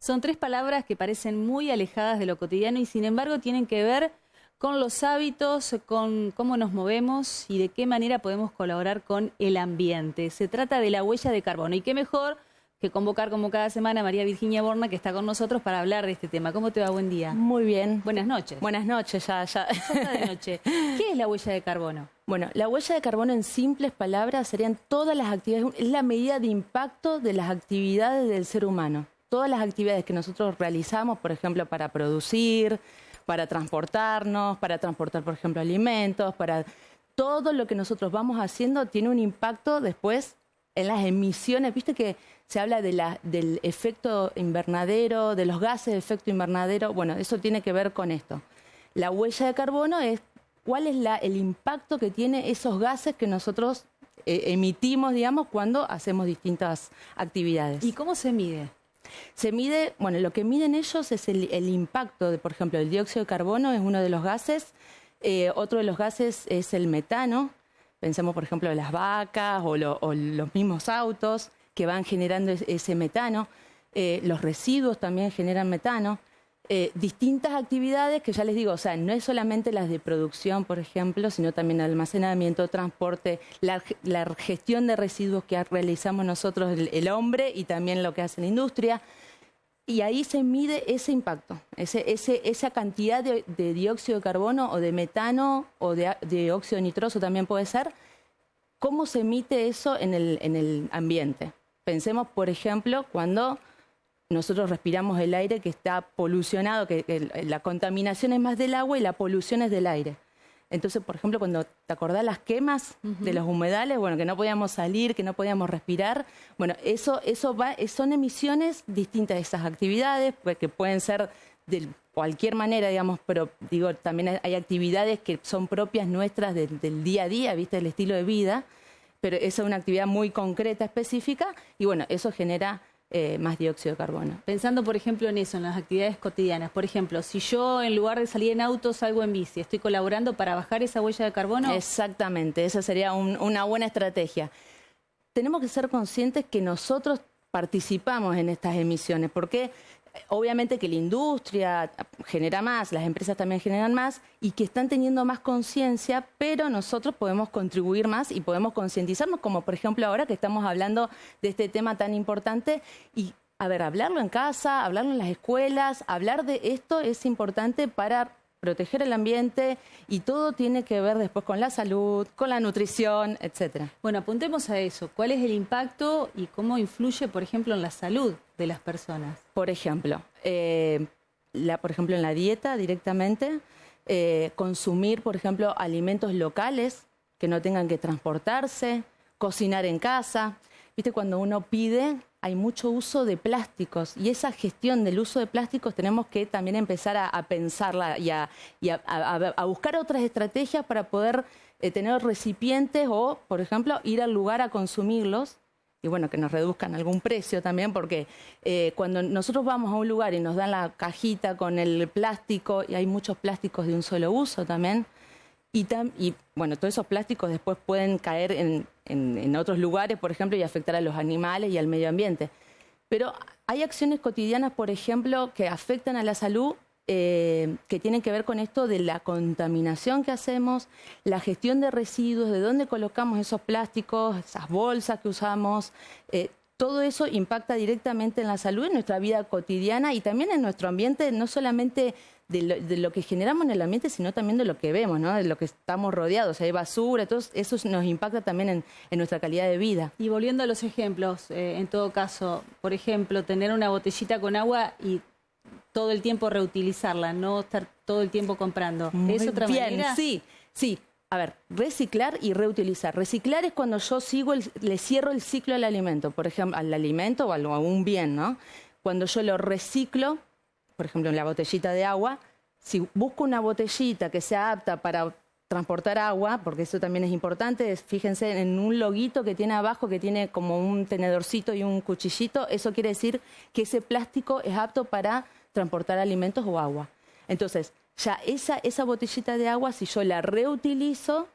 Son tres palabras que parecen muy alejadas de lo cotidiano y sin embargo tienen que ver con los hábitos, con cómo nos movemos y de qué manera podemos colaborar con el ambiente. Se trata de la huella de carbono y qué mejor que convocar como cada semana a María Virginia Borna, que está con nosotros para hablar de este tema. ¿Cómo te va? Buen día. Muy bien. Buenas noches. Buenas noches, ya. Ya está de noche. ¿Qué es la huella de carbono? Bueno, la huella de carbono en simples palabras serían todas las actividades, es la medida de impacto de las actividades del ser humano. Todas las actividades que nosotros realizamos, por ejemplo, para producir, para transportarnos, para transportar, por ejemplo, alimentos, para todo lo que nosotros vamos haciendo tiene un impacto después en las emisiones. Viste que se habla de del efecto invernadero, de los gases de efecto invernadero. Bueno, eso tiene que ver con esto. La huella de carbono es cuál es el impacto que tiene esos gases que nosotros emitimos, digamos, cuando hacemos distintas actividades. ¿Y cómo se mide? Se mide, bueno, lo que miden ellos es el impacto de, por ejemplo, el dióxido de carbono es uno de los gases. Otro de los gases es el metano. Pensemos, por ejemplo, en las vacas o los mismos autos que van generando ese metano. Los residuos también generan metano. Distintas actividades que ya les digo, o sea, no es solamente las de producción, por ejemplo, sino también almacenamiento, transporte, la gestión de residuos que realizamos nosotros, el hombre, y también lo que hace la industria. Y ahí se mide ese impacto, esa cantidad de dióxido de carbono o de metano o de óxido nitroso también puede ser. ¿Cómo se emite eso en el ambiente? Pensemos, por ejemplo, cuando nosotros respiramos el aire que está polucionado, que la contaminación es más del agua y la polución es del aire. Entonces, por ejemplo, cuando te acordás las quemas de los humedales, bueno, que no podíamos salir, que no podíamos respirar, bueno, son emisiones distintas de esas actividades, pues, que pueden ser de cualquier manera, digamos, pero digo, también hay actividades que son propias nuestras del día a día, ¿viste? Del estilo de vida, pero esa es una actividad muy concreta, específica, y bueno, eso genera más dióxido de carbono. Pensando, por ejemplo, en eso, en las actividades cotidianas. Por ejemplo, si yo en lugar de salir en auto salgo en bici, ¿estoy colaborando para bajar esa huella de carbono? Exactamente, esa sería una buena estrategia. Tenemos que ser conscientes que nosotros participamos en estas emisiones, porque obviamente que la industria genera más, las empresas también generan más y que están teniendo más conciencia, pero nosotros podemos contribuir más y podemos concientizarnos, como por ejemplo ahora que estamos hablando de este tema tan importante y, a ver, hablarlo en casa, hablarlo en las escuelas, hablar de esto es importante para proteger el ambiente y todo tiene que ver después con la salud, con la nutrición, etcétera. Bueno, apuntemos a eso. ¿Cuál es el impacto y cómo influye, por ejemplo, en la salud de las personas? Por ejemplo, en la dieta directamente, consumir, por ejemplo, alimentos locales que no tengan que transportarse, cocinar en casa. Viste, cuando uno pide, hay mucho uso de plásticos y esa gestión del uso de plásticos tenemos que también empezar a pensarla y a buscar otras estrategias para poder tener recipientes o, por ejemplo, ir al lugar a consumirlos y bueno, que nos reduzcan algún precio también, porque cuando nosotros vamos a un lugar y nos dan la cajita con el plástico, y hay muchos plásticos de un solo uso también, y bueno, todos esos plásticos después pueden caer en otros lugares, por ejemplo, y afectar a los animales y al medio ambiente. Pero hay acciones cotidianas, por ejemplo, que afectan a la salud, que tienen que ver con esto de la contaminación que hacemos, la gestión de residuos, de dónde colocamos esos plásticos, esas bolsas que usamos. Todo eso impacta directamente en la salud, en nuestra vida cotidiana y también en nuestro ambiente, no solamente de lo que generamos en el ambiente, sino también de lo que vemos, ¿no? De lo que estamos rodeados. Hay basura, todo eso nos impacta también en nuestra calidad de vida. Y volviendo a los ejemplos, en todo caso, por ejemplo, tener una botellita con agua y todo el tiempo reutilizarla, no estar todo el tiempo comprando. ¿Es otra manera? Sí. A ver, reciclar y reutilizar. Reciclar es cuando yo le cierro el ciclo al alimento, por ejemplo, al alimento o a un bien, ¿no? Cuando yo lo reciclo, por ejemplo, en la botellita de agua, si busco una botellita que sea apta para transportar agua, porque eso también es importante, fíjense en un loguito que tiene abajo, que tiene como un tenedorcito y un cuchillito, eso quiere decir que ese plástico es apto para transportar alimentos o agua. Entonces, ya esa botellita de agua, si yo la reutilizo,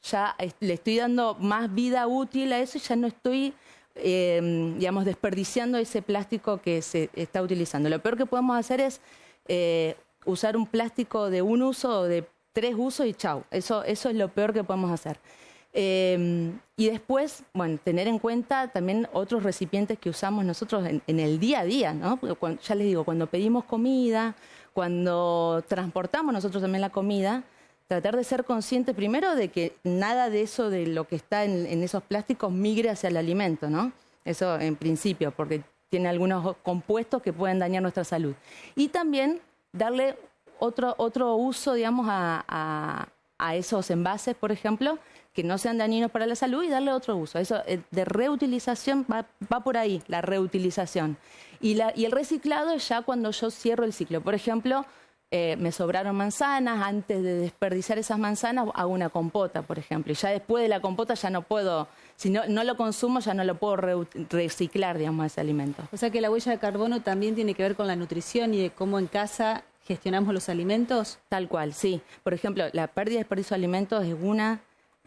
ya le estoy dando más vida útil a eso y ya no estoy digamos, desperdiciando ese plástico que se está utilizando. Lo peor que podemos hacer es usar un plástico de un uso o de 3 usos y chau. Eso es lo peor que podemos hacer. Y después, bueno, tener en cuenta también otros recipientes que usamos nosotros en el día a día, ¿no? Porque ya les digo, cuando pedimos comida, cuando transportamos nosotros también la comida, tratar de ser consciente primero de que nada de eso, de lo que está en esos plásticos, migre hacia el alimento, ¿no? Eso en principio, porque tiene algunos compuestos que pueden dañar nuestra salud. Y también darle otro uso, digamos, a esos envases, por ejemplo, que no sean dañinos para la salud y darle otro uso. Eso de reutilización va por ahí, la reutilización. Y el reciclado es ya cuando yo cierro el ciclo. Por ejemplo, me sobraron manzanas, antes de desperdiciar esas manzanas hago una compota, por ejemplo. Y ya después de la compota ya no puedo, si no lo consumo ya no lo puedo reciclar, digamos, ese alimento. O sea que la huella de carbono también tiene que ver con la nutrición y de cómo en casa gestionamos los alimentos. Tal cual, sí. Por ejemplo, la pérdida y desperdicio de alimentos es una,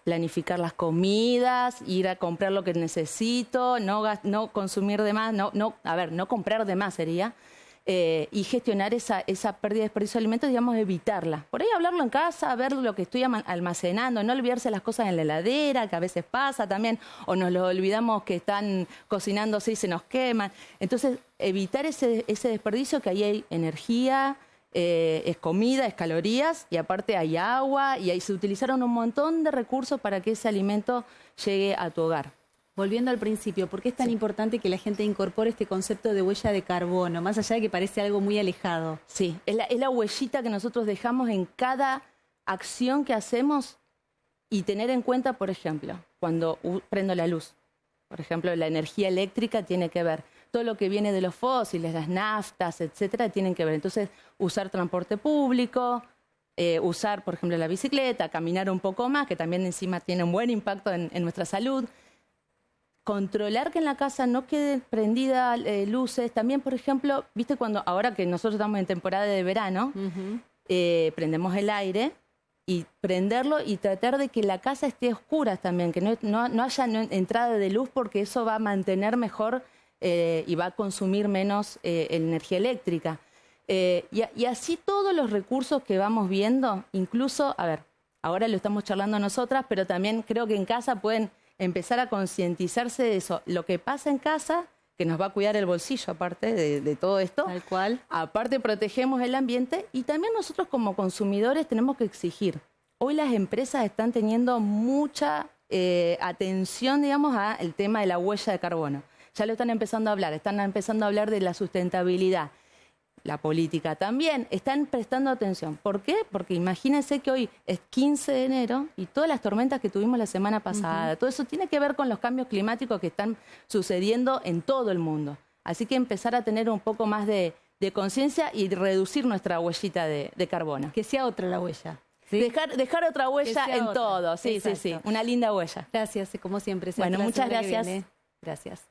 planificar las comidas, ir a comprar lo que necesito, no consumir de más, no comprar de más sería, y gestionar esa pérdida y desperdicio de alimentos, digamos, evitarla. Por ahí hablarlo en casa, ver lo que estoy almacenando, no olvidarse las cosas en la heladera, que a veces pasa también, o nos lo olvidamos que están cocinándose y se nos queman. Entonces, evitar ese desperdicio, que ahí hay energía, es comida, es calorías, y aparte hay agua, y ahí se utilizaron un montón de recursos para que ese alimento llegue a tu hogar. Volviendo al principio, ¿por qué es tan importante que la gente incorpore este concepto de huella de carbono, más allá de que parece algo muy alejado? Sí, es la huellita que nosotros dejamos en cada acción que hacemos, y tener en cuenta, por ejemplo, cuando prendo la luz, por ejemplo, la energía eléctrica tiene que ver, todo lo que viene de los fósiles, las naftas, etcétera, tienen que ver. Entonces, usar transporte público, usar, por ejemplo, la bicicleta, caminar un poco más, que también encima tiene un buen impacto en nuestra salud. Controlar que en la casa no queden prendidas luces. También, por ejemplo, viste cuando ahora que nosotros estamos en temporada de verano, prendemos el aire y prenderlo y tratar de que la casa esté oscura también, que no haya entrada de luz, porque eso va a mantener mejor y va a consumir menos energía eléctrica. Y así todos los recursos que vamos viendo, incluso, a ver, ahora lo estamos charlando nosotras, pero también creo que en casa pueden empezar a concientizarse de eso. Lo que pasa en casa, que nos va a cuidar el bolsillo aparte de todo esto. Tal cual. Aparte protegemos el ambiente, y también nosotros como consumidores tenemos que exigir. Hoy las empresas están teniendo mucha atención, digamos, al tema de la huella de carbono. Ya lo están empezando a hablar, están empezando a hablar de la sustentabilidad. La política también, están prestando atención. ¿Por qué? Porque imagínense que hoy es 15 de enero y todas las tormentas que tuvimos la semana pasada, todo eso tiene que ver con los cambios climáticos que están sucediendo en todo el mundo. Así que empezar a tener un poco más de conciencia y reducir nuestra huellita de carbono. Que sea otra la huella. ¿Sí? Dejar otra huella en todo, sí, exacto. Sí, una linda huella. Gracias, como siempre. Bueno, muchas gracias. Gracias.